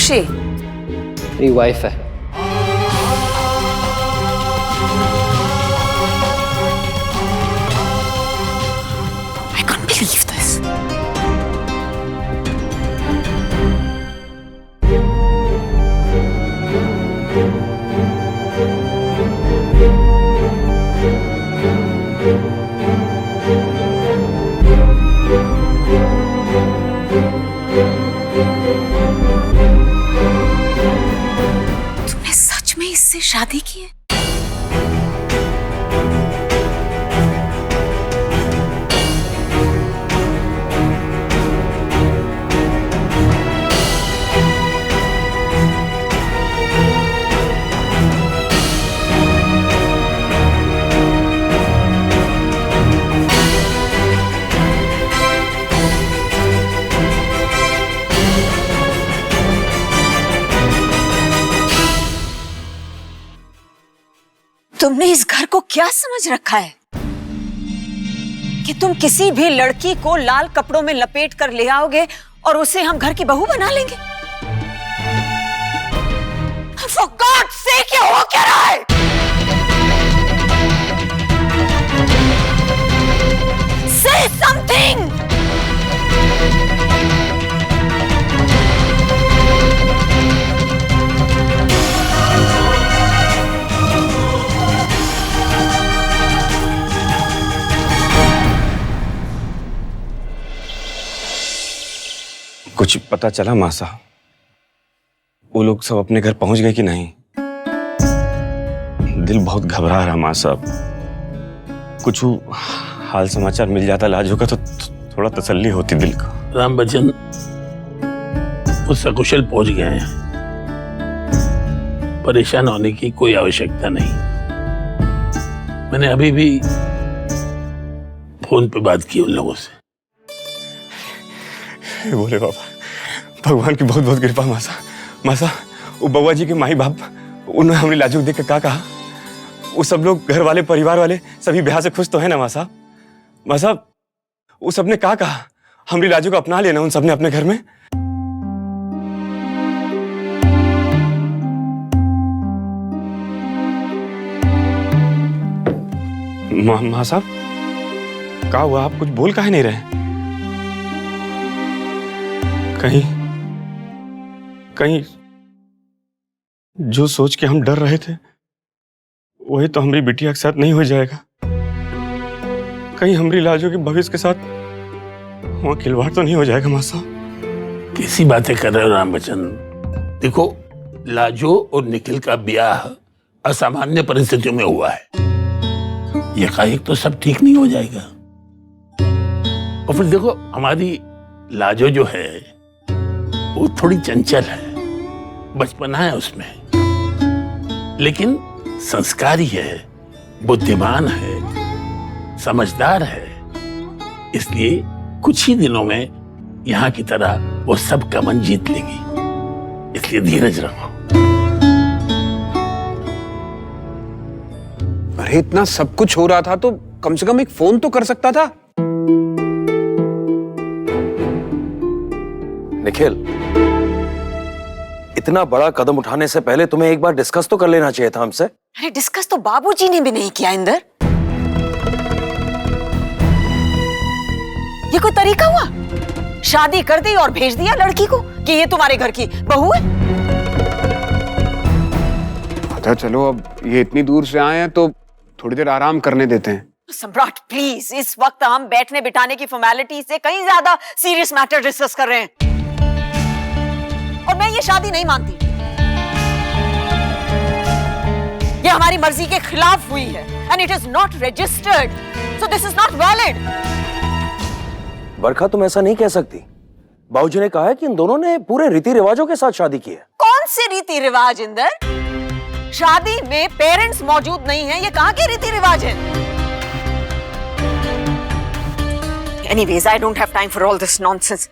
She? मेरी wife है। I can't believe this. तुमने सच में इससे शादी की है? तुमने इस घर को क्या समझ रखा है कि तुम किसी भी लड़की को लाल कपड़ों में लपेट कर ले आओगे और उसे हम घर की बहू बना लेंगे? For God's sake, ये हो क्या रहा है? Say something! कुछ पता चला माँ साहब? वो लोग सब अपने घर पहुंच गए कि नहीं? दिल बहुत घबरा रहा माँ साहब। कुछ हाल समाचार मिल जाता लाजो का तो थोड़ा तसल्ली होती दिल को। राम बच्चन वो सकुशल पहुंच गए हैं, परेशान होने की कोई आवश्यकता नहीं। मैंने अभी भी फोन पे बात की उन लोगों से। बोले बाबा, भगवान की बहुत बहुत कृपा मासा। मासा वो बउआ जी के माई बाप उन्होंने हमारी लाजू देख के क्या कहा? वो सब लोग घर वाले परिवार वाले सभी ब्याह से खुश तो है ना मासा? मासा वो सबने क्या कहा? हमारी लाजू को अपना लेना उन सबने अपने घर में। माँ साहब क्या हुआ? आप कुछ बोल काहे नहीं रहे? कहीं जो सोच के हम डर रहे थे वही तो हमारी बिटिया के साथ नहीं हो जाएगा? कहीं हमारी लाजो के भविष्य के साथ वहां खिलवाड़ तो नहीं हो जाएगा माँ साहब? कैसी बातें कर रहे हो राम बच्चन? देखो, लाजो और निखिल का ब्याह असामान्य परिस्थितियों में हुआ है। एकाएक तो सब ठीक नहीं हो जाएगा। और फिर देखो, हमारी लाजो जो है वो थोड़ी चंचल है, बचपना है उसमें, लेकिन संस्कारी है, बुद्धिमान है, समझदार है। इसलिए कुछ ही दिनों में यहाँ की तरह वो सब का मन जीत लेगी। इसलिए धीरज रखो। अरे इतना सब कुछ हो रहा था तो कम से कम एक फोन तो कर सकता था। निखिल, इतना बड़ा कदम उठाने से पहले तुम्हें एक बार डिस्कस तो कर लेना चाहिए था हमसे। अरे डिस्कस तो बाबूजी ने भी नहीं किया इंदर। ये कोई तरीका हुआ? शादी कर दी और भेज दिया लड़की को कि ये तुम्हारे घर की बहू है। अच्छा चलो, अब ये इतनी दूर से आए हैं तो थोड़ी देर आराम करने देते हैं। सम्राट प्लीज, इस वक्त हम बैठने बिठाने की फॉर्मेलिटी से कहीं ज्यादा सीरियस मैटर डिस्कस कर रहे हैं। और मैं ये शादी नहीं मानती। ये हमारी मर्जी के खिलाफ हुई है and it is not registered, so this is not valid. Barkha, तुम ऐसा नहीं कह सकती। बाबूजी ने कहा है कि इन दोनों ने पूरे रीति रिवाजों के साथ शादी की है। कौन से रीति रिवाज इंदर? शादी में पेरेंट्स मौजूद नहीं है, ये कहां के रीति रिवाज है? Anyways, I don't have time for all this nonsense.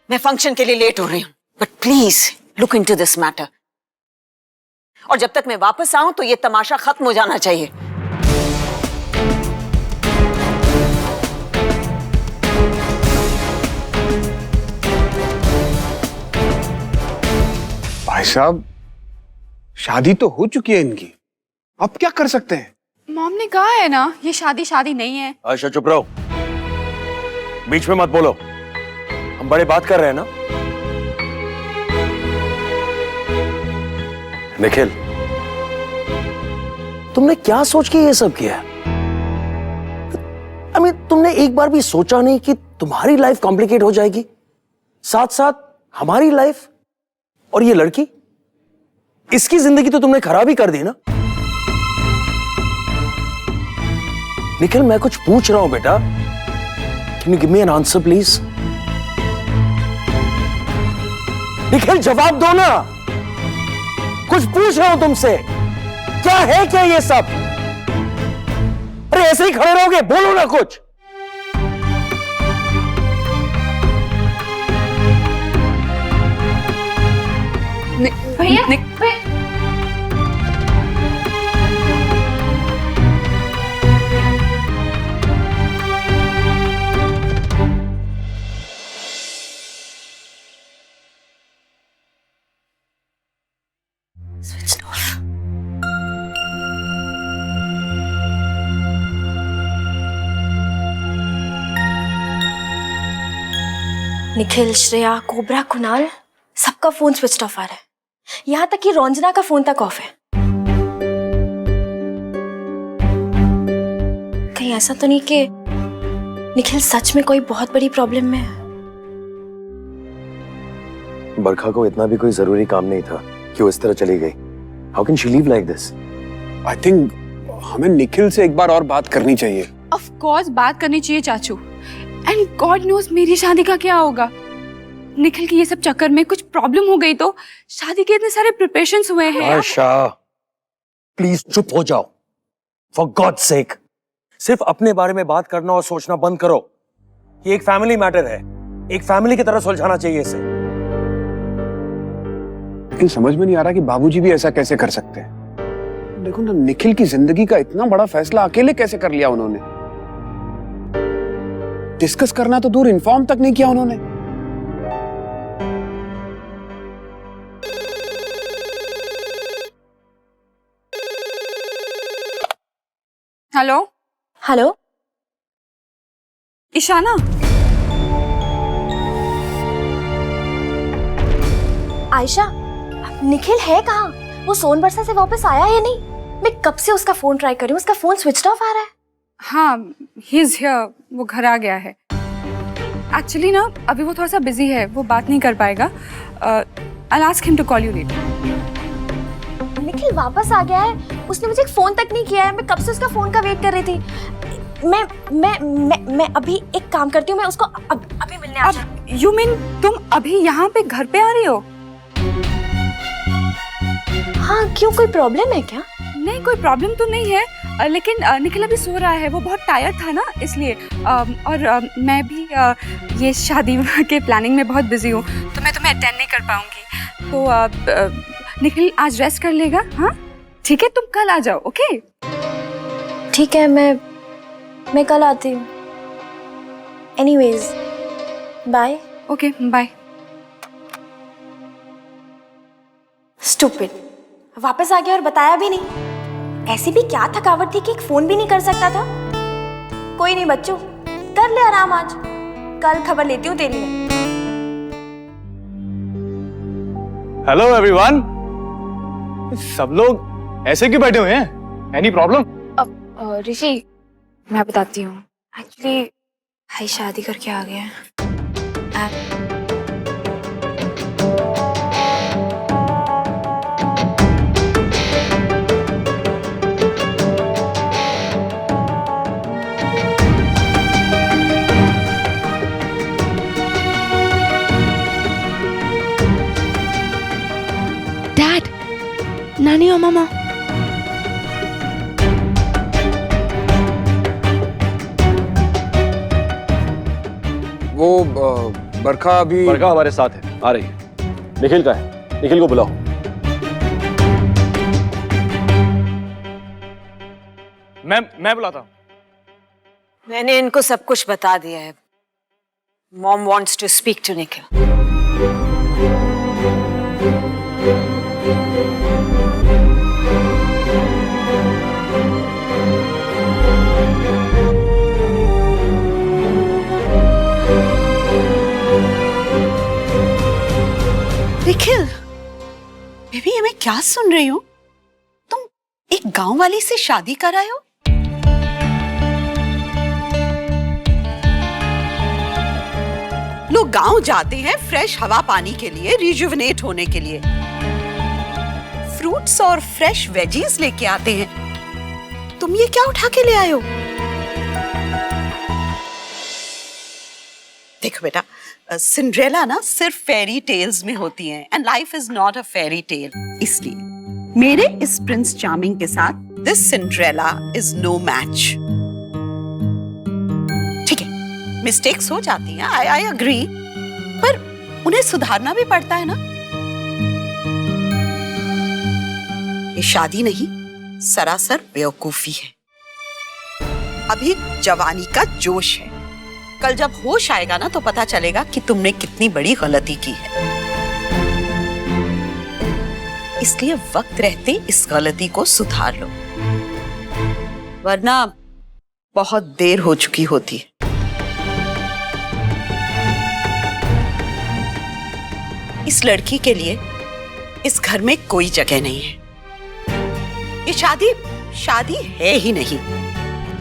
मैं फंक्शन के लिए लेट हो रही हूँ, but please look into this matter. और जब तक मैं वापस आऊं तो ये तमाशा खत्म हो जाना चाहिए। भाई साहब, शादी तो हो चुकी है इनकी, अब क्या कर सकते हैं? मॉम ने कहा है ना, ये शादी शादी नहीं है। आयशा चुप रहो, बीच में मत बोलो, हम बड़े बात कर रहे हैं ना। निखिल, तुमने क्या सोच के ये सब किया? तुमने एक बार भी सोचा नहीं कि तुम्हारी लाइफ कॉम्प्लिकेट हो जाएगी, साथ साथ हमारी लाइफ? और ये लड़की, इसकी जिंदगी तो तुमने खराब ही कर दी ना। निखिल, मैं कुछ पूछ रहा हूं बेटा, can you give me an answer please? Nikhil जवाब दो ना, कुछ पूछ रहा हूं तुमसे, क्या है क्या ये सब? अरे ऐसे ही खड़े रहोगे, बोलो ना कुछ। भैया Switched off. Nikhil, Shreya, cobra, Kunal, सबका फोन स्विच ऑफ आ रहा है। यहां तक कि रंजना का फोन तक ऑफ है। कहीं ऐसा तो नहीं कि निखिल सच में कोई बहुत बड़ी प्रॉब्लम में है? बरखा को इतना भी कोई जरूरी काम नहीं था कि वो इस तरह चली गई। How can she leave like this? I think हमें निखिल से एक बार और बात करनी चाहिए। ऑफ कोर्स बात करनी चाहिए चाचू। एंड गॉड नोस मेरी शादी का क्या होगा। निखिल की ये सब चक्कर में कुछ प्रॉब्लम हो गई तो शादी के इतने सारे प्रिपरेशंस हुए हैं। आयशा, प्लीज चुप हो जाओ, फॉर गॉड्स सेक। सिर्फ अपने बारे में बात करना और सोचना बंद करो। ये एक फैमिली मैटर है, एक फैमिली की तरह सुलझाना चाहिए इसे। लेकिन समझ में नहीं आ रहा कि बाबूजी भी ऐसा कैसे कर सकते हैं। देखो ना, निखिल की जिंदगी का इतना बड़ा फैसला अकेले कैसे कर लिया उन्होंने। डिस्कस करना तो दूर, इन्फॉर्म तक नहीं किया उन्होंने। Hello hello, Ishana. आयशा, निखिल है कहाँ? वो सोनबरसा से वापस आया या नहीं? मैं कब से उसका फोन ट्राई कर रही हूँ, उसका फोन स्विच ऑफ आ रहा है। हाँ, ही इज हियर, वो घर आ गया है। एक्चुअली ना अभी वो थोड़ा सा बिजी है, वो बात नहीं कर पाएगा। I'll ask him to call you later. Nikhil वापस आ गया है, उसने मुझे एक फोन तक नहीं किया है। मैं कब से उसका फोन का वेट कर रही थी। मैं अभी एक काम करती हूँ, मैं उसको अभी मिलने आ जाऊँ। अब यू मीन तुम अभी यहाँ पे घर पे आ रही हो? हाँ, क्यों, कोई प्रॉब्लम है क्या? नहीं, कोई प्रॉब्लम तो नहीं है, लेकिन निखिल अभी सो रहा है, वो बहुत टायर्ड था ना इसलिए। और मैं भी ये शादी के प्लानिंग में बहुत बिजी हूँ, तो मैं तुम्हें अटेंड नहीं कर पाऊंगी। तो निखिल आज रेस्ट कर लेगा। हाँ ठीक है, तुम कल आ जाओ। ओके ठीक है, मैं कल आती हूँ। Anyways, bye. Okay bye. Stupid, वापस आ गया और बताया भी नहीं। ऐसी भी क्या थकावट थी कि एक फोन भी नहीं कर सकता था। कोई नहीं बच्चों, कर ले आराम, आज कल खबर लेती हूँ तेरी मैं। हेलो एवरीवन, सब लोग ऐसे क्यों बैठे हुए हैं? Any problem? ऋषि, मैं बताती हूँ। एक्चुअली भाई शादी करके आ गया है। डैड, नानी और मामा। वो बरखा हमारे साथ है, आ रही है। निखिल का है, निखिल को बुलाओ। मैं बुलाता हूँ। मैंने इनको सब कुछ बता दिया है। Mom wants to speak to Nikhil. Nikhil, baby ये मैं क्या सुन रही हूँ? तुम एक गांव वाली से शादी कराए हो? लोग गांव जाते हैं फ्रेश हवा पानी के लिए, रिजुविनेट होने के लिए, फ्रूट्स और फ्रेश वेजीज लेके आते हैं। तुम ये क्या उठा के ले आए हो? देखो बेटा, सिंड्रेला ना सिर्फ फेरी टेल्स में होती हैं and life is not a fairy tale. इसलिए मेरे इस प्रिंस चार्मिंग के साथ this Cinderella is no match. ठीक है, मिस्टेक्स हो जाती हैं, आई अग्री, पर उन्हें सुधारना भी पड़ता है ना। ये शादी नहीं, सरासर बेवकूफी है। अभी जवानी का जोश है, कल जब होश आएगा ना तो पता चलेगा कि तुमने कितनी बड़ी गलती की है। इसलिए वक्त रहते इस गलती को सुधार लो, वरना बहुत देर हो चुकी होती है। इस लड़की के लिए इस घर में कोई जगह नहीं है। ये शादी है ही नहीं,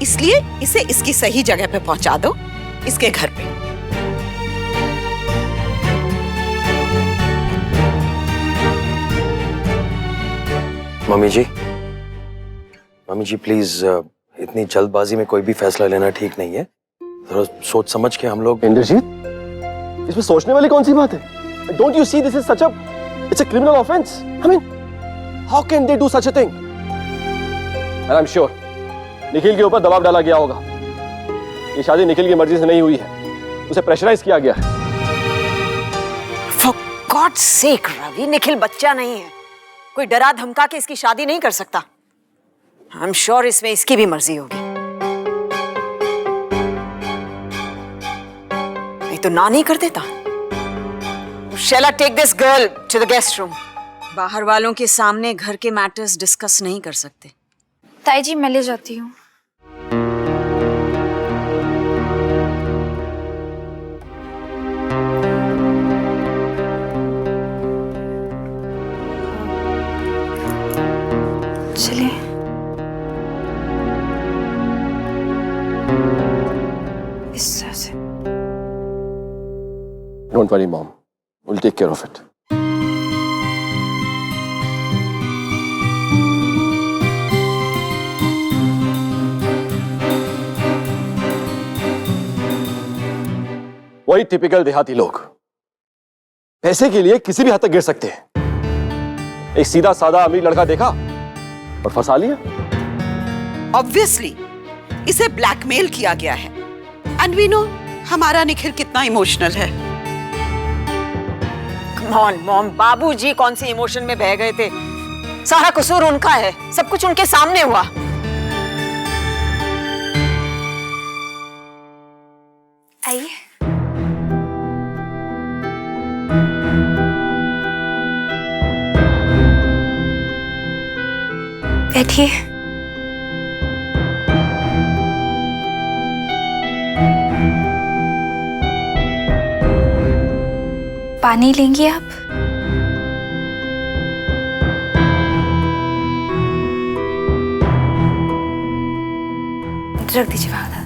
इसलिए इसे इसकी सही जगह पे पहुंचा दो, इसके घर पे। मम्मी जी प्लीज, इतनी जल्दबाजी में कोई भी फैसला लेना ठीक नहीं है। थोड़ा सोच समझ के हम लोग। इंद्रजीत, इसमें सोचने वाली कौन सी बात है? Don't you see this is such a, it's a criminal offense? I mean, how can they do such a thing? And I'm sure Nikhil के ऊपर दबाव डाला गया होगा। ये शादी निखिल की मर्जी से नहीं हुई है, उसे प्रेशराइज किया गया है। For God's sake, Ravi, Nikhil बच्चा नहीं है, कोई डरा धमका के इसकी शादी नहीं कर सकता। I'm sure इसमें इसकी भी मर्जी होगी, नहीं तो ना नहीं कर देता। Shall I take this girl to the guest room? बाहर वालों के सामने घर के मैटर्स डिस्कस नहीं कर सकते। ताई जी, मैं ले जाती हूँ। चलिए। इस तरह से। Don't worry, Mom. We'll take care of it. वही टिपिकल देहाती लोग पैसे के लिए किसी भी हद तक गिर सकते हैं। एक सीधा साधा अमीर लड़का देखा और फंसा लिया। ऑब्वियसली इसे ब्लैकमेल किया गया है, एंड वी नो हमारा निखिल कितना इमोशनल है। मॉम, बाबूजी कौन सी इमोशन में बह गए थे? सारा कसूर उनका है, सब कुछ उनके सामने हुआ। आइए। बैठिए। पानी लेंगी आप? रख दीजिए वहां।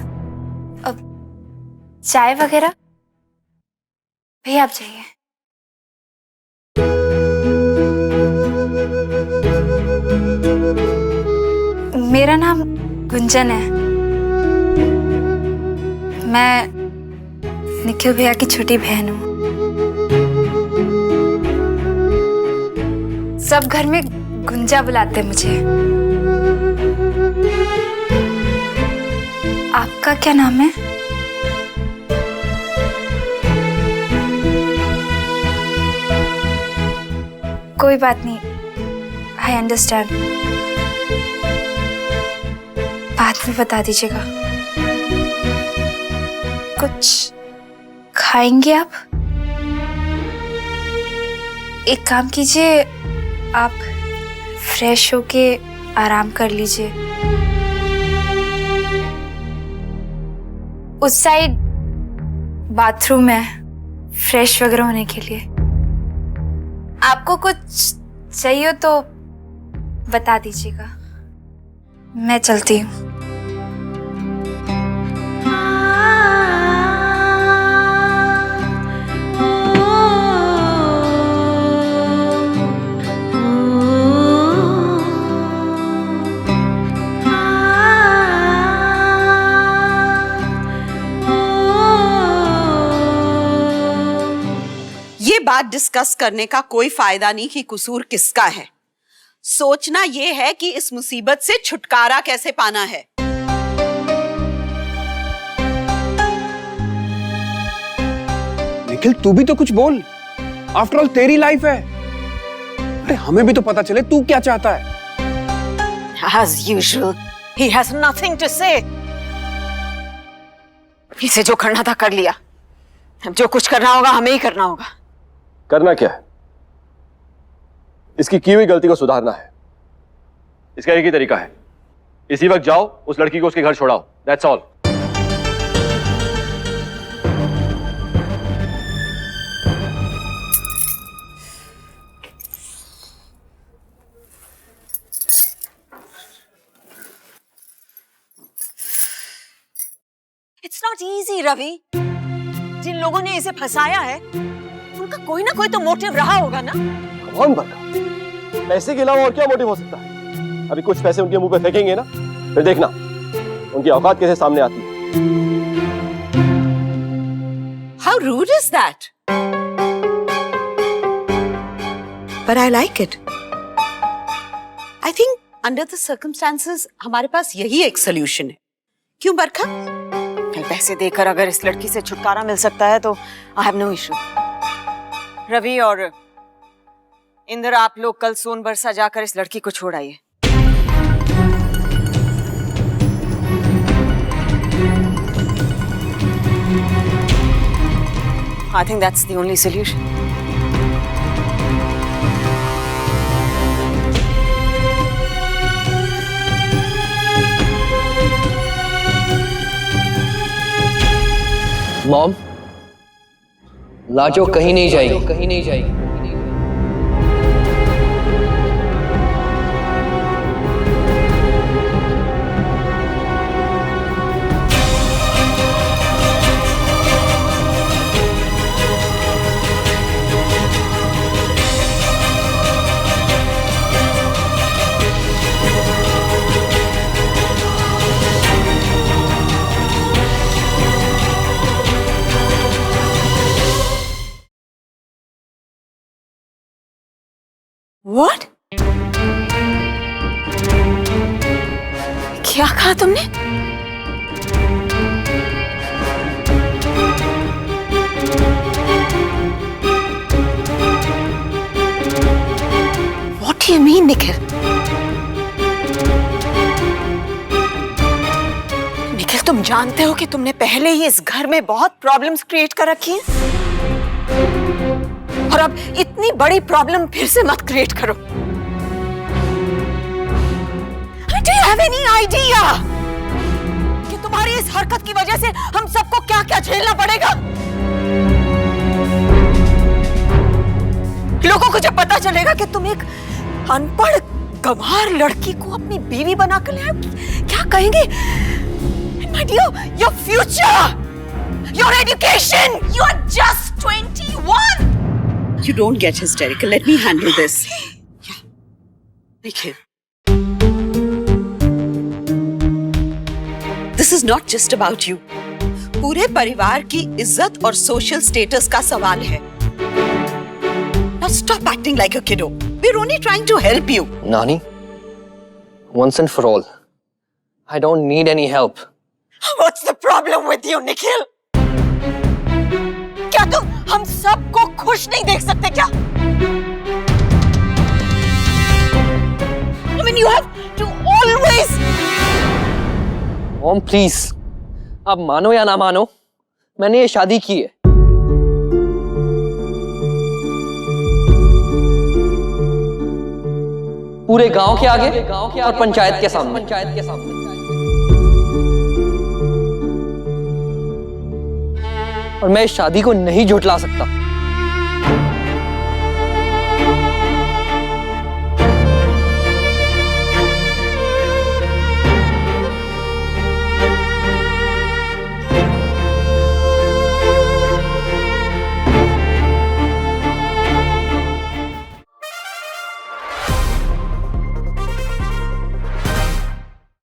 अब चाय वगैरह? भैया आप जाइए। मेरा नाम गुंजन है, मैं निखिल भैया की छोटी बहन हूँ। सब घर में गुंजा बुलाते हैं मुझे। आपका क्या नाम है? कोई बात नहीं, आई अंडरस्टैंड। बाद में बता दीजिएगा। कुछ खाएंगे आप? एक काम कीजिए, आप फ्रेश होके आराम कर लीजिए। उस साइड बाथरूम है फ्रेश वगैरह होने के लिए। आपको कुछ चाहिए तो बता दीजिएगा, मैं चलती हूँ। ये बात डिस्कस करने का कोई फायदा नहीं कि कसूर किसका है। सोचना ये है कि इस मुसीबत से छुटकारा कैसे पाना है। निखिल तू भी तो कुछ बोल, आफ्टर ऑल तेरी लाइफ है। अरे हमें भी तो पता चले तू क्या चाहता है। As usual, he has nothing to say. इसे जो करना था कर लिया, अब जो कुछ करना होगा हमें ही करना होगा। करना क्या है? इसकी की हुई गलती को सुधारना है। इसका एक ही तरीका है, इसी वक्त जाओ उस लड़की को उसके घर छोड़ाओ। That's all. It's not easy, Ravi. जिन लोगों ने इसे फंसाया है उनका कोई ना कोई तो मोटिव रहा होगा ना। कौन बता? पैसे के अलावा और क्या मोटिव हो सकता है? अभी कुछ पैसे उनके मुंह पे फेंकेंगे ना, फिर देखना उनकी औकात कैसे सामने आती है। How rude is that? But I like it. I think under the circumstances हमारे पास यही एक solution है। क्यों बरखा? पैसे देकर अगर इस लड़की से छुटकारा मिल सकता है तो I have no issue. Ravi और इंदिरा, आप लोग कल सोन बरसा जाकर इस लड़की को छोड़ आइए। I think that's the only solution. Mom, Lajo कहीं नहीं जाएगी, कहीं नहीं जाएगी। What? क्या कहा तुमने? What do you mean, Nikhil? Nikhil, तुम जानते हो कि तुमने पहले ही इस घर में बहुत प्रॉब्लम्स क्रिएट कर रखी हैं? और अब इतनी बड़ी प्रॉब्लम फिर से मत क्रिएट करो। Do you have any idea कि तुम्हारी इस हरकत की वजह से हम सबको क्या-क्या झेलना पड़ेगा? लोगों को जब पता चलेगा कि तुम एक अनपढ़ गंवार लड़की को अपनी बीवी बनाकर ले आए, क्या कहेंगे? My dear, your future, your education, you are just 21. You don't get hysterical. Let me handle this. Yeah. Nikhil. This is not just about you. पूरे परिवार की इज्जत और सोशल स्टेटस का सवाल है। Now stop acting like a kiddo. We're only trying to help you. Nani, once and for all, I don't need any help. What's the problem with you, Nikhil? क्या तुम हम सबको खुश नहीं देख सकते क्या? I mean, you have to always. Mom please, आप मानो या ना मानो, मैंने ये शादी की है। पूरे गांव के आगे और पंचायत के सामने। और मैं इस शादी को नहीं झुठला सकता।